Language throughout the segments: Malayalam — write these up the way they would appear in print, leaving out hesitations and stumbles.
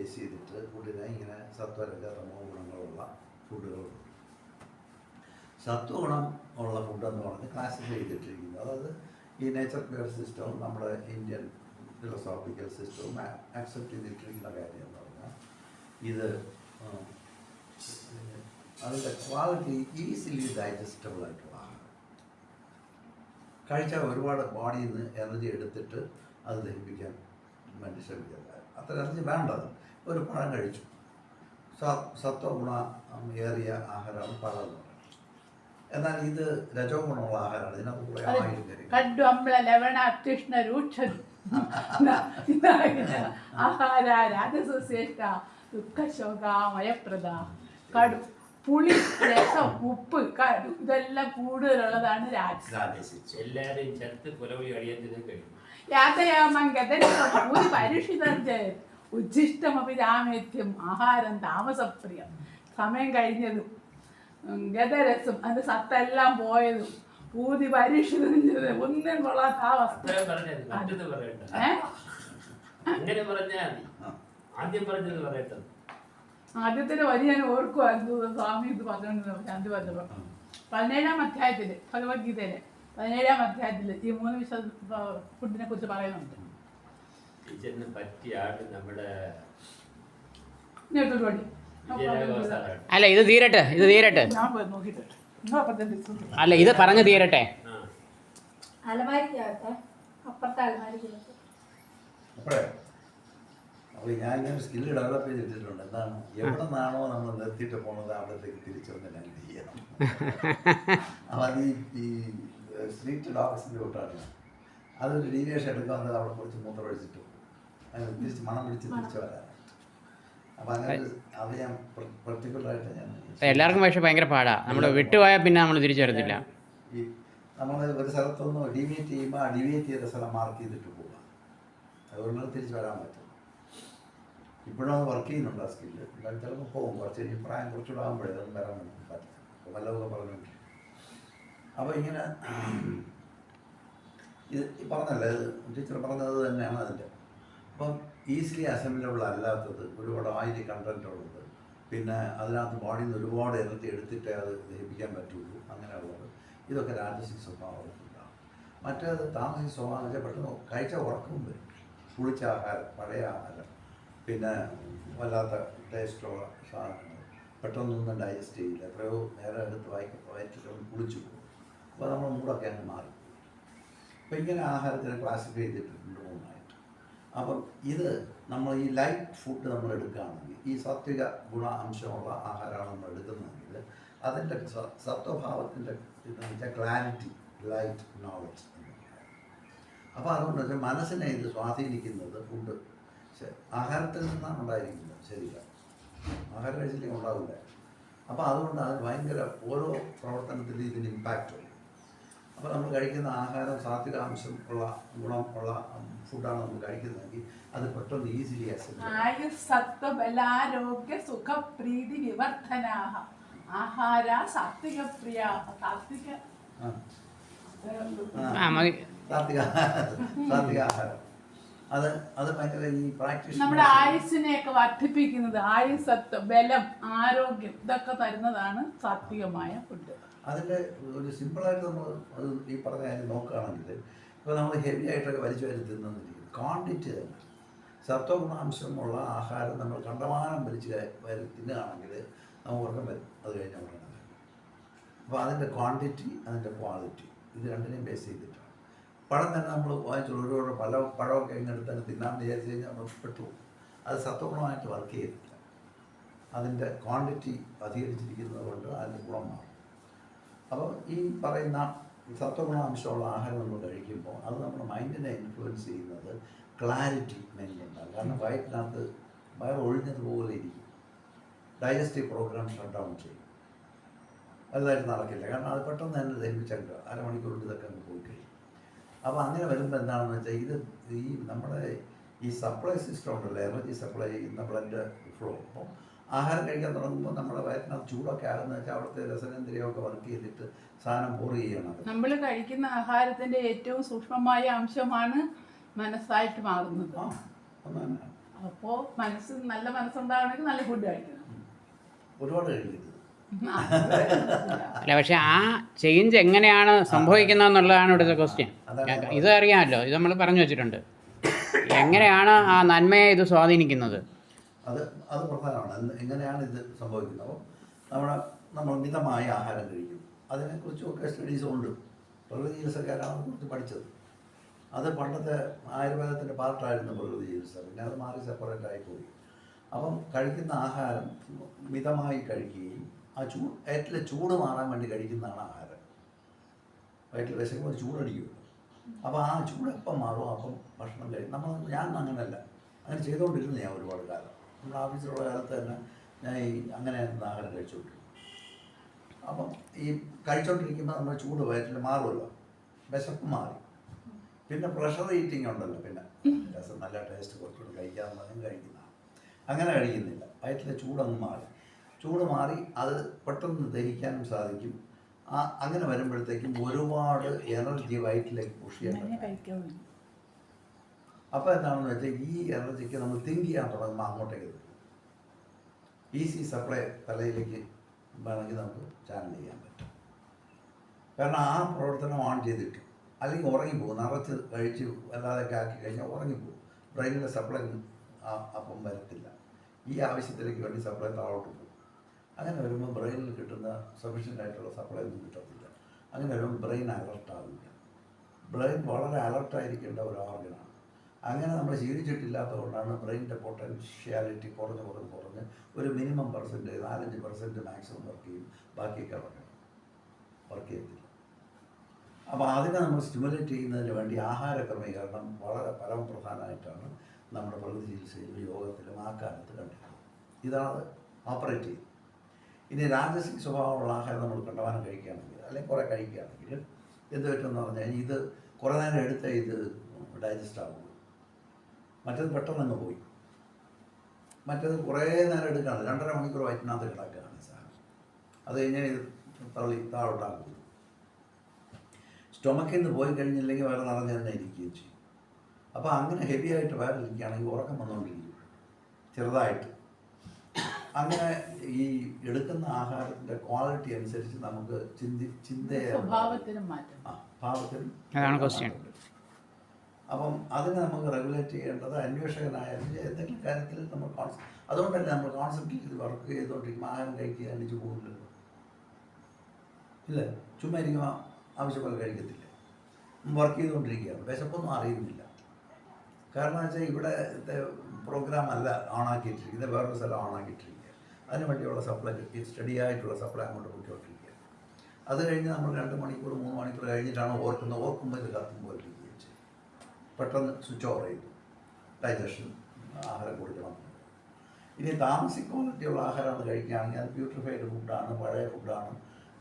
ബേസ് ചെയ്തിട്ട് ഫുഡിനെ ഇങ്ങനെ സത്വരജ തമോ ഗുണങ്ങളുള്ള ഫുഡുകളുണ്ട്. സത്വഗുണം ഉള്ള ഫുഡെന്ന് പറഞ്ഞ് ക്ലാസിഫൈ ചെയ്തിട്ടിരിക്കുന്നത്, അതായത് ഈ നേച്ചർ കെയർ സിസ്റ്റവും നമ്മുടെ ഇന്ത്യൻ ഫിലോസോഫിക്കൽ സിസ്റ്റവും ആക്സെപ്റ്റ് ചെയ്തിട്ടിരിക്കുന്ന കാര്യം എന്ന് പറഞ്ഞാൽ ഇത് അതിൻ്റെ ക്വാളിറ്റി ഈസിലി ഡൈജസ്റ്റബിൾ ആയിട്ടുള്ള ആഹാരം. കഴിച്ചാൽ ഒരുപാട് ബോഡിയിൽ നിന്ന് എനർജി എടുത്തിട്ട് അത് ദഹിപ്പിക്കാൻ വേണ്ടി ശ്രമിക്കുക. അത്ര എനർജി വേണ്ടത്. ഒരു പഴം കഴിച്ചു, സത്വഗുണ ഏറിയ ആഹാരമാണ് പഴം എന്ന് പറയുന്നത്. എന്നാൽ ഇത് രജോ ഗുണമുള്ള ആഹാരമാണ്. ഇതിനകത്ത് കുറേ ആയിരം കാര്യം പുളി, രസം, ഉപ്പ്, ഇതെല്ലാം കൂടുതലുള്ളതാണ് രാജസിച്ച്. എല്ലാവരെയും ചേർത്ത് പുലവി കഴിയാൻ കഴിയും. ഉച്ഛിഷ്ടമപി രാമേത്യം ആഹാരം താമസപ്രിയം. സമയം കഴിഞ്ഞതും ഗതരസം അതിന്റെ സത്തെല്ലാം പോയതും പൂതി പരീക്ഷിതത് ഒന്നും കൊള്ളാത്ത ആ വസ്തു. ആദ്യത്തിന് വരി ഞാൻ ഓർക്കുമായിരുന്നു. സ്വാമി ഇത് പറഞ്ഞോണ്ട് ശാന്തി പറഞ്ഞപ്പോ 17-ാം അധ്യായത്തില് ഭഗവത്ഗീതയിലെ 17-ാം അധ്യായത്തില് ഈ 3 ഫുഡിനെ കുറിച്ച് പറയുന്നുണ്ട്. അല്ല ഇത് തീരട്ടെ, ഇത് തീരട്ടെ. അല്ല ഇത് പറഞ്ഞു തീരട്ടെ. അപ്പോൾ ഞാൻ ഇങ്ങനെ സ്കില്ല് ഡെവലപ്പ് ചെയ്തിട്ടുണ്ട്. എന്താണ്, എവിടെ നിന്നാണോ നമ്മൾ നിർത്തിയിട്ട് പോകുന്നത് അവിടത്തേക്ക് തിരിച്ചൊന്ന് ഞാൻ ചെയ്യണം. അപ്പോൾ അത് ഈ സ്ട്രീറ്റ് ഡോഗ്സിൻ്റെ കൂട്ടാണ്. അതൊരു ഡീവിയേഷൻ എടുക്കാൻ വന്നത് അവിടെ കുറച്ച് മൂത്രം ഒഴിച്ചിട്ട് അതിന് തിരിച്ച് മണം പിടിച്ച് തിരിച്ച് വരാൻ. അപ്പോൾ അങ്ങനെ അത് ഞാൻ പെർട്ടിക്കുലറായിട്ട് ഞാൻ എല്ലാവർക്കും പക്ഷേ ഭയങ്കര പാടാണ്. നമ്മൾ വിട്ടുപോയാൽ പിന്നെ നമ്മൾ തിരിച്ചു വരത്തില്ല. ഈ നമ്മൾ ഒരു സ്ഥലത്തൊന്ന് ഡീവിയേറ്റ് ചെയ്യുമ്പോൾ ആ ഡീവിയേറ്റ് ചെയ്ത സ്ഥലം മാർക്ക് ചെയ്തിട്ട് പോവുക. അതുകൊണ്ട് തിരിച്ച് വരാൻ പറ്റും. ഇപ്പോഴും അത് വർക്ക് ചെയ്യുന്നുണ്ട് ആ സ്കില്ല്. എന്തായാലും ചിലപ്പോൾ പോകും. കുറച്ച് കഴിഞ്ഞ് പ്രായം കുറച്ചുകൂടെ ആകുമ്പോഴേ അതൊന്നും വരാൻ പറ്റില്ല. അപ്പോൾ വല്ലതൊക്കെ പറഞ്ഞിട്ടുണ്ട്. അപ്പോൾ ഇങ്ങനെ ഇത് പറഞ്ഞല്ലേ, ടീച്ചർ പറഞ്ഞത് തന്നെയാണ് അതിൻ്റെ. അപ്പം ഈസിലി അസംബിളബിൾ അല്ലാത്തത്, ഒരുപാട് ഓയിലി കണ്ടൻറ്റ് ഉള്ളത്, പിന്നെ അതിനകത്ത് ബോഡിയിൽ നിന്ന് ഒരുപാട് എനർജി എടുത്തിട്ടേ അത് ദഹിപ്പിക്കാൻ പറ്റുള്ളൂ, അങ്ങനെയുള്ളത്, ഇതൊക്കെ രാജസിക് സ്വഭാവത്തിലുണ്ടാകും. മറ്റേത് താമസിക സ്വഭാവം എന്ന് വെച്ചാൽ പെട്ടെന്ന് കഴിച്ച ഉറക്കവും വരും. പുളിച്ച ആഹാരം, പഴയ ആഹാരം, പിന്നെ വല്ലാത്ത ടേസ്റ്റുള്ള സാധനങ്ങൾ പെട്ടെന്നൊന്നും ഡൈജസ്റ്റ് ചെയ്യില്ല. എത്രയോ നേരം എടുത്ത് വയറ്റിട്ടൊന്ന് കുളിച്ചു പോകും. അപ്പോൾ നമ്മൾ മൂടൊക്കെ അങ്ങ് മാറി. അപ്പോൾ ഇങ്ങനെ ആഹാരത്തിന് ക്ലാസിഫൈ ചെയ്തിട്ടുണ്ട് 3ആയിട്ട്. അപ്പം ഇത് നമ്മൾ ഈ ലൈറ്റ് ഫുഡ് നമ്മൾ എടുക്കുകയാണെങ്കിൽ, ഈ സാത്വിക ഗുണ അംശമുള്ള ആഹാരമാണ് നമ്മൾ എടുക്കുന്നതെങ്കിൽ അതിൻ്റെ സത്വഭാവത്തിൻ്റെ ഇതെന്ന് വെച്ചാൽ ക്ലാരിറ്റി, ലൈറ്റ്, നോളജ് എന്ന് പറയുന്നത്. അപ്പോൾ അതുകൊണ്ട് വെച്ചാൽ മനസ്സിനെ ഇത് സ്വാധീനിക്കുന്നത് ഫുഡ് ആഹാരത്തിൽ നിന്നാണ് ഉണ്ടായിരിക്കുന്നത്. ശരിയാണ്, ആഹാരം കഴിച്ചില്ലെങ്കിൽ ഉണ്ടാവില്ല. അപ്പോൾ അതുകൊണ്ട് അത് ഭയങ്കര ഓരോ പ്രവർത്തനത്തിലും ഇതിന് ഇമ്പാക്റ്റ് ഉണ്ട്. അപ്പോൾ നമ്മൾ കഴിക്കുന്ന ആഹാരം സാത്വികാംശം ഉള്ള ഗുണം ഉള്ള ഫുഡാണ് നമ്മൾ കഴിക്കുന്നതെങ്കിൽ അത് പെട്ടെന്ന് ഈസിലി ആരോഗ്യ സുഖപ്രീതി വിവർധനാഹ ആഹാര സാത്വിക പ്രിയ സാത്വിക ആഹാരം അത് ഭയങ്കര ഈ പ്രാക്ടീസ് നമ്മുടെ ആയുസ്സിനെയൊക്കെ വർദ്ധിപ്പിക്കുന്നത്, ആയുസ്സത്വം, ബലം, ആരോഗ്യം ഇതൊക്കെ തരുന്നതാണ് സാത്വികമായ ഫുഡ്. അതിൻ്റെ ഒരു സിമ്പിളായിട്ട് നമ്മൾ അത് ഈ പറഞ്ഞ കാര്യം നോക്കുകയാണെങ്കിൽ, ഇപ്പോൾ നമ്മൾ ഹെവി ആയിട്ടൊക്കെ വലിച്ചു വാരി തിന്നിരിക്കും, ക്വാണ്ടിറ്റി തന്നെ. സത്വഗുണാംശമുള്ള ആഹാരം നമ്മൾ കണ്ടമാനം വലിച്ച് വാരി തിന്നുകയാണെങ്കിൽ നമുക്ക് ഉറക്കം വരും. അത് കഴിഞ്ഞാൽ ഉറങ്ങുന്നത്. അപ്പോൾ അതിൻ്റെ ക്വാണ്ടിറ്റി, അതിൻ്റെ ക്വാളിറ്റി, ഇത് രണ്ടിനെയും ബേസ് ചെയ്തിട്ടാണ്. പഴം തന്നെ നമ്മൾ വാങ്ങിച്ചുള്ള ഒരു പഴമൊക്കെ ഇങ്ങെടുത്ത് തന്നെ തിന്നാമെന്ന് വിചാരിച്ച് കഴിഞ്ഞാൽ നമ്മൾ പെട്ടു. അത് സത്വഗുണമായിട്ട് വർക്ക് ചെയ്തിട്ടില്ല. അതിൻ്റെ ക്വാണ്ടിറ്റി അധികരിച്ചിരിക്കുന്നത് കൊണ്ട് അതിൻ്റെ ഗുണം മാറും. അപ്പോൾ ഈ പറയുന്ന സത്വഗുണാംശമുള്ള ആഹാരം നമ്മൾ കഴിക്കുമ്പോൾ അത് നമ്മുടെ മൈൻഡിനെ ഇൻഫ്ലുവൻസ് ചെയ്യുന്നത് ക്ലാരിറ്റി മെയിൻ ഉണ്ടാകും. കാരണം വയറ്റിനകത്ത് വയറ് ഒഴിഞ്ഞതുപോലെ ഇരിക്കും. ഡൈജസ്റ്റീവ് പ്രോഗ്രാം ഷട്ട് ഡൗൺ ചെയ്യും. വലുതായിട്ട് നടക്കില്ല. കാരണം അത് പെട്ടെന്ന് തന്നെ ദഹിപ്പിച്ചെടുക്കുക. അരമണിക്കൂറിൽ ഇതൊക്കെ അങ്ങ് പോയി കഴിയും. അപ്പോൾ അങ്ങനെ വരുമ്പോൾ എന്താണെന്ന് വെച്ചാൽ ഇത് ഈ നമ്മുടെ ഈ സപ്ലൈ സിസ്റ്റം ഉണ്ടല്ലോ, എനർജി സപ്ലൈ ചെയ്യുന്ന ബ്ലഡ് ഫ്ലോ. അപ്പോൾ ആഹാരം കഴിക്കാൻ തുടങ്ങുമ്പോൾ നമ്മുടെ വയറ്റിനകത്ത് ചൂടൊക്കെ ആകുന്ന വെച്ചാൽ അവിടുത്തെ രസനേന്ദ്രിയമൊക്കെ വർക്ക് ചെയ്തിട്ട് സാധനം പോർ ചെയ്യണം. നമ്മൾ കഴിക്കുന്ന ആഹാരത്തിൻ്റെ ഏറ്റവും സൂക്ഷ്മമായ അംശമാണ് മനസ്സായിട്ട് മാറുന്നത്. അപ്പോൾ നല്ല മനസ്സുണ്ടാകണമെങ്കിൽ നല്ല ഫുഡ് കഴിക്കണം. ഒരുപാട് കഴിക്കരുത്. അല്ല, പക്ഷെ ആ ചേഞ്ച് എങ്ങനെയാണ് സംഭവിക്കുന്നത് എന്നുള്ളതാണ് ഇവിടുത്തെ ക്വസ്റ്റ്യൻ. ഇത് അറിയാമല്ലോ, ഇത് നമ്മൾ പറഞ്ഞു വെച്ചിട്ടുണ്ട്. എങ്ങനെയാണ് ആ നന്മയെ ഇത് സ്വാധീനിക്കുന്നത്? അത് പ്രധാനമാണ്. എങ്ങനെയാണ് ഇത് സംഭവിക്കുന്നത്? അപ്പോൾ നമ്മൾ മിതമായ ആഹാരം കഴിക്കും. അതിനെക്കുറിച്ചൊക്കെ സ്റ്റഡീസ് ഉണ്ട്. പ്രകൃതി ചികിത്സക്കാരാണ് കുറിച്ച് പഠിച്ചത്. അത് പണ്ടത്തെ ആയുർവേദത്തിൻ്റെ പാർട്ടായിരുന്നു പ്രകൃതി ചികിത്സ. പിന്നെ അത് മാറി സെപ്പറേറ്റ് ആയിപ്പോയി. അപ്പം കഴിക്കുന്ന ആഹാരം മിതമായി കഴിക്കുകയും ആ വയറ്റിൽ ചൂട് മാറാൻ വേണ്ടി കഴിക്കുന്നതാണ് ആഹാരം. വയറ്റിൽ വിശക്കുമ്പോൾ ചൂടടിക്കും. അപ്പോൾ ആ ചൂട് എപ്പം മാറും അപ്പം ഭക്ഷണം കഴിക്കും. ഞാൻ അങ്ങനെയല്ല, അങ്ങനെ ചെയ്തുകൊണ്ടിരുന്നു ഞാൻ ഒരുപാട് കാലം. നമ്മുടെ ഓഫീസിലുള്ള കാലത്ത് തന്നെ ഞാൻ അങ്ങനെ ആഹാരം കഴിച്ചുകൊണ്ടിരുന്നു. അപ്പം ഈ കഴിച്ചുകൊണ്ടിരിക്കുമ്പോൾ നമ്മുടെ ചൂട് വയറ്റിൽ മാറുമല്ലോ, വിശപ്പ് മാറി. പിന്നെ പ്രഷർ ഈറ്റിംഗ് ഉണ്ടല്ലോ, പിന്നെ രസം നല്ല ടേസ്റ്റ് കുറച്ചുകൂടി കഴിക്കാമെന്ന് കഴിക്കുന്നതാണ്. അങ്ങനെ കഴിക്കുന്നില്ല. വയറ്റിലെ ചൂടങ്ങ് മാറി. ചൂട് മാറി അത് പെട്ടെന്ന് ദഹിക്കാനും സാധിക്കും. അങ്ങനെ വരുമ്പോഴത്തേക്കും ഒരുപാട് എനർജി വയറ്റിലേക്ക് പുഷ് ചെയ്യാൻ. അപ്പോൾ എന്താണെന്ന് വെച്ചാൽ ഈ എനർജിക്ക് നമ്മൾ തിങ്ക് ചെയ്യാൻ തുടങ്ങുമ്പോൾ അങ്ങോട്ടേക്ക് കിട്ടും. ഈസി സപ്ലൈ തലയിലേക്ക് വേണമെങ്കിൽ നമുക്ക് ചാനൽ ചെയ്യാൻ പറ്റും. കാരണം ആ പ്രവർത്തനം ഓൺ ചെയ്തിട്ട് അല്ലെങ്കിൽ ഉറങ്ങിപ്പോകും. നിറച്ച് കഴിച്ച് അല്ലാതൊക്കെ ആക്കി കഴിഞ്ഞാൽ ഉറങ്ങിപ്പോകും. ബ്രെയിനിൻ്റെ സപ്ലൈ അപ്പം വരത്തില്ല. ഈ ആവശ്യത്തിലേക്ക് വേണ്ടി സപ്ലൈ താഴോട്ട് പോകും. അങ്ങനെ വരുമ്പോൾ ബ്രെയിനിൽ കിട്ടുന്ന സഫീഷ്യൻ്റ് ആയിട്ടുള്ള സപ്ലൈ ഒന്നും കിട്ടത്തില്ല. അങ്ങനെ വരുമ്പോൾ ബ്രെയിൻ അലർട്ടാവില്ല. ബ്രെയിൻ വളരെ അലർട്ടായിരിക്കേണ്ട ഒരു ഓർഗനാണ്. അങ്ങനെ നമ്മൾ ശീലിച്ചിട്ടില്ലാത്തതുകൊണ്ടാണ് ബ്രെയിനിൻ്റെ പൊട്ടൻഷ്യാലിറ്റി കുറഞ്ഞ് ഒരു മിനിമം %, 4-5% മാക്സിമം വർക്ക് ചെയ്യും. ബാക്കിയൊക്കെ വർക്ക് ചെയ്യത്തില്ല. അപ്പോൾ അതിനെ നമ്മൾ സ്റ്റിമുലേറ്റ് ചെയ്യുന്നതിന് വേണ്ടി ആഹാര ക്രമീകരണം വളരെ പരമപ്രധാനമായിട്ടാണ് നമ്മുടെ പ്രകൃതി ചികിത്സയിലും യോഗത്തിലും ആ കാലത്ത് കണ്ടിട്ടുള്ളത്. ഇതാണ് ഓപ്പറേറ്റ് ചെയ്യുന്നത്. ഇനി രാജസിക് സ്വഭാവമുള്ള ആഹാരം നമ്മൾ കണ്ടമാനം കഴിക്കുകയാണെങ്കിൽ അല്ലെങ്കിൽ കുറേ കഴിക്കുകയാണെങ്കിൽ എന്ത് പറ്റുമെന്ന് പറഞ്ഞു കഴിഞ്ഞാൽ ഇത് കുറേ നേരം എടുത്തേ ഇത് ഡൈജസ്റ്റ് ആകുള്ളൂ. മറ്റേത് പെട്ടെന്ന് പോയി. മറ്റേത് കുറേ നേരം എടുക്കുകയാണ്. 2.5 മണിക്കൂർ വയറ്റിനകത്ത് കിടക്കുകയാണ് സാധനം. അത് കഴിഞ്ഞാൽ ഇത് താഴോട്ടാകുള്ളൂ. സ്റ്റൊമക്കിൽ നിന്ന് പോയി കഴിഞ്ഞില്ലെങ്കിൽ വയറ് നിറഞ്ഞു തന്നെ ഇരിക്കുകയും ചെയ്യും. അപ്പോൾ അങ്ങനെ ഹെവി ആയിട്ട് വയറിലിരിക്കുകയാണെങ്കിൽ ഉറക്കം വന്നുകൊണ്ടിരിക്കും ചെറുതായിട്ട്. അങ്ങനെ ഈ എടുക്കുന്ന ആഹാരത്തിൻ്റെ ക്വാളിറ്റി അനുസരിച്ച് നമുക്ക് ഭാവത്തിനും അപ്പം അതിനെ നമുക്ക് റെഗുലേറ്റ് ചെയ്യേണ്ടത് അന്വേഷകനായാലും എന്തെങ്കിലും കാര്യത്തിൽ നമ്മൾ അതുകൊണ്ടല്ലേ നമ്മൾ കോൺസെപ്റ്റ് ചെയ്ത് വർക്ക് ചെയ്തുകൊണ്ടിരിക്കുമ്പോൾ ആഹാരം കഴിക്കുക എണ്ണിച്ച് പോകുന്നില്ലല്ലോ. ഇല്ല, ചുമ്മാ ഇരിക്കുമ്പോൾ ആവശ്യം പോലെ കഴിക്കത്തില്ല. വർക്ക് ചെയ്തുകൊണ്ടിരിക്കുകയാണ്. വിശപ്പൊന്നും അറിയുന്നില്ല. കാരണം വെച്ചാൽ ഇവിടത്തെ പ്രോഗ്രാം അല്ല ഓണാക്കിയിട്ടിരിക്കുന്നത്, വേറൊരു സ്ഥലം ഓണാക്കിയിട്ടിരിക്കുക. അതിന് വേണ്ടിയുള്ള സപ്ലൈ സ്റ്റഡി ആയിട്ടുള്ള സപ്ലൈ അങ്ങോട്ട് പൊട്ടിക്കൊണ്ടിരിക്കുക. അത് കഴിഞ്ഞ് നമ്മൾ 2 മണിക്കൂർ 3 മണിക്കൂർ കഴിഞ്ഞിട്ടാണ് ഓർക്കുമ്പോൾ ഇത് കത്തുമ്പോൾ ഇരിക്കുകയും ചെയ്യും. പെട്ടെന്ന് സ്വിച്ച് ഓവർ ചെയ്തു. ഡൈജഷൻ ആഹാരം കൊടുക്കണം. ഇനി താമസിക ക്വാളിറ്റിയുള്ള ആഹാരമാണ് കഴിക്കുകയാണെങ്കിൽ അത് പ്യൂരിഫൈഡ് ഫുഡാണ്, പഴയ ഫുഡാണ്,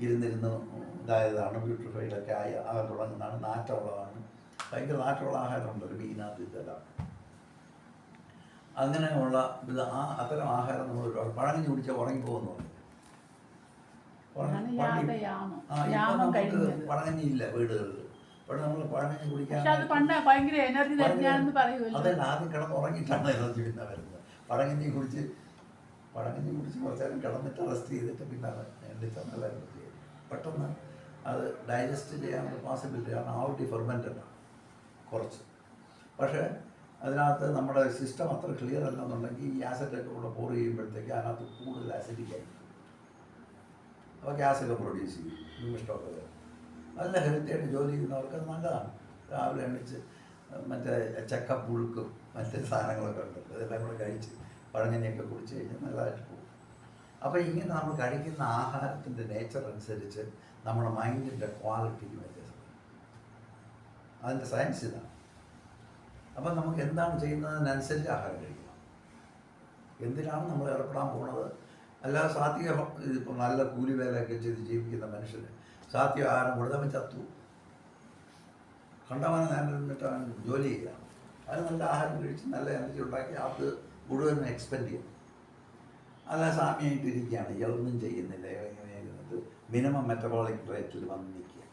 ഇരുന്നിരുന്ന് ഇതായതാണ്, പ്യൂരിഫൈഡൊക്കെ ആകാൻ തുടങ്ങുന്നതാണ്, നാറ്റമുള്ളതാണ്. ഭയങ്കര നാറ്റമുള്ള ആഹാരമുണ്ടല്ലോ, മീനകത്ത് ഇതെല്ലാം. അങ്ങനെയുള്ള അത്തരം ആഹാരം നമ്മൾ ഒരുപാട് പഴങ്ങഞ്ഞി കുടിച്ചാൽ ഉറങ്ങിപ്പോകുന്നു പറഞ്ഞു. പഴങ്ങഞ്ഞി ഇല്ല വീടുകളിൽ. പക്ഷെ നമ്മൾ പഴങ്ങഞ്ഞി കുടിക്കാൻ അതല്ല, ആദ്യം കിടന്ന് ഉറങ്ങിയിട്ടാണ് എനർജി പിന്നെ വരുന്നത്. പഴങ്ങഞ്ഞി കുടിച്ച് കുറച്ച് നേരം കിടന്നിട്ട് റെസ്റ്റ് ചെയ്തിട്ട് പിന്നെ എണ്ണിച്ചാൽ നല്ല എനർജി ആയിരിക്കും. പെട്ടെന്ന് അത് ഡൈജസ്റ്റ് ചെയ്യാനുള്ള പോസിബിലിറ്റി. കാരണം ആൾറെഡി ഫെർമെൻറ്റഡാണ് കുറച്ച്. പക്ഷേ അതിനകത്ത് നമ്മുടെ സിസ്റ്റം അത്ര ക്ലിയർ അല്ലെന്നുണ്ടെങ്കിൽ ഈ ആസിഡൊക്കെ കൂടെ പോർ ചെയ്യുമ്പോഴത്തേക്ക് അതിനകത്ത് കൂടുതൽ ആസിഡിക് ആയിരിക്കും. അപ്പോൾ ഗ്യാസൊക്കെ പ്രൊഡ്യൂസ് ചെയ്യും, നിമിഷ്ടമൊക്കെ വരും. നല്ല ഹെൽത്തിയായിട്ട് ജോലി ചെയ്യുന്നവർക്ക് അത് നല്ലതാണ്. രാവിലെ എണ്ണിച്ച് മറ്റേ ചക്കപ്പുഴുക്കും മറ്റേ സാധനങ്ങളൊക്കെ ഉണ്ടല്ലോ, ഇതെല്ലാം കൂടെ കഴിച്ച് പഴങ്ങനെയൊക്കെ കുടിച്ച് കഴിഞ്ഞാൽ നല്ലതായിട്ട് പോകും. അപ്പോൾ ഇങ്ങനെ നമ്മൾ കഴിക്കുന്ന ആഹാരത്തിൻ്റെ നേച്ചർ അനുസരിച്ച് നമ്മുടെ മൈൻഡിൻ്റെ ക്വാളിറ്റിക്ക് വ്യത്യാസം. അതിൻ്റെ സയൻസ് ഇതാണ്. അപ്പം നമുക്ക് എന്താണ് ചെയ്യുന്നതിനനുസരിച്ച് ആഹാരം കഴിക്കണം. എന്തിനാണ് നമ്മൾ ഏർപ്പെടാൻ പോകുന്നത്? അല്ലാതെ സാത്വിക ഇപ്പോൾ നല്ല കൂലിവേലയൊക്കെ ചെയ്ത് ജീവിക്കുന്ന മനുഷ്യന് സാത്വിക ആഹാരം കൊടുത്തവൻ ചത്തു. കണ്ടവനെ നേരം നിന്നിട്ട് അവൻ ജോലി ചെയ്യുകയാണ്. അതിന് നല്ല ആഹാരം കഴിച്ച് നല്ല എനർജി ഉണ്ടാക്കി അത് മുഴുവൻ എക്സ്പെൻഡ് ചെയ്യും. അല്ല സാമ്യമായിട്ടിരിക്കുകയാണ്, ഇയാളൊന്നും ചെയ്യുന്നില്ല, ഇങ്ങനെ മിനിമം മെറ്റബോളിക് റേറ്റിൽ വന്ന് നിൽക്കുക.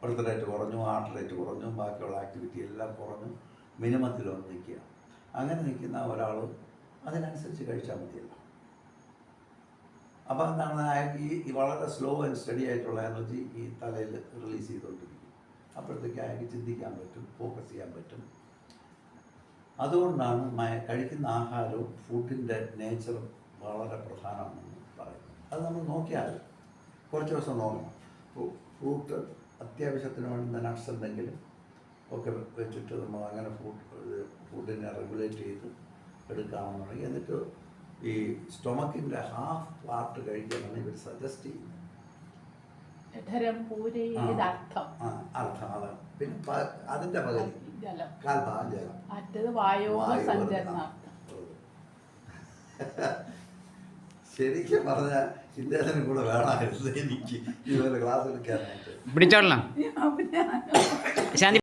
ബർത്ത് റേറ്റ് കുറഞ്ഞു, ഹാർട്ട് റേറ്റ് കുറഞ്ഞു, ബാക്കിയുള്ള ആക്ടിവിറ്റി എല്ലാം കുറഞ്ഞു, മിനിമത്തിൽ വന്ന് നിൽക്കുക. അങ്ങനെ നിൽക്കുന്ന ഒരാൾ അതിനനുസരിച്ച് കഴിച്ചാൽ മതിയല്ലോ. അപ്പോൾ എന്താണ്, അയാൾക്ക് ഈ വളരെ സ്ലോ ആൻഡ് സ്റ്റഡി ആയിട്ടുള്ള എനർജി ഈ തലയിൽ റിലീസ് ചെയ്തുകൊണ്ടിരിക്കും. അപ്പോഴത്തേക്ക് അയാൾക്ക് ചിന്തിക്കാൻ പറ്റും, ഫോക്കസ് ചെയ്യാൻ പറ്റും. അതുകൊണ്ടാണ് കഴിക്കുന്ന ആഹാരവും ഫുഡിൻ്റെ നേച്ചറും വളരെ പ്രധാനമാണെന്ന് പറയുന്നത്. അത് നമ്മൾ നോക്കിയാൽ കുറച്ച് ദിവസം നോക്കണം. ഫ്രൂട്ട് അത്യാവശ്യത്തിന് വേണ്ടുന്ന നട്ട്സ് എന്തെങ്കിലും ഒക്കെ വെച്ചിട്ട് നമ്മൾ അങ്ങനെ ഫുഡിനെ റെഗുലേറ്റ് ചെയ്ത് എടുക്കാമെന്നുണ്ടെങ്കിൽ, എന്നിട്ട് ഈ സ്റ്റൊമക്കിൻ്റെ ഹാഫ് പാർട്ട് കഴിക്കാനാണ് ഇവർ സജസ്റ്റ് ചെയ്യുന്നത്. അർത്ഥം അതാണ്. പിന്നെ അതിൻ്റെ പകുതി കാൽഭാഗം ജലം, മറ്റേത് വായുസഞ്ചരണം. ശരിക്കും പറഞ്ഞാൽ ഇദ്ദേഹത്തിനും കൂടെ വേണമായിരുന്നു എനിക്ക് ഇതുപോലെ ക്ലാസ് എടുക്കാനായിട്ട്. പിടിച്ചോളാം. ശാന്തി.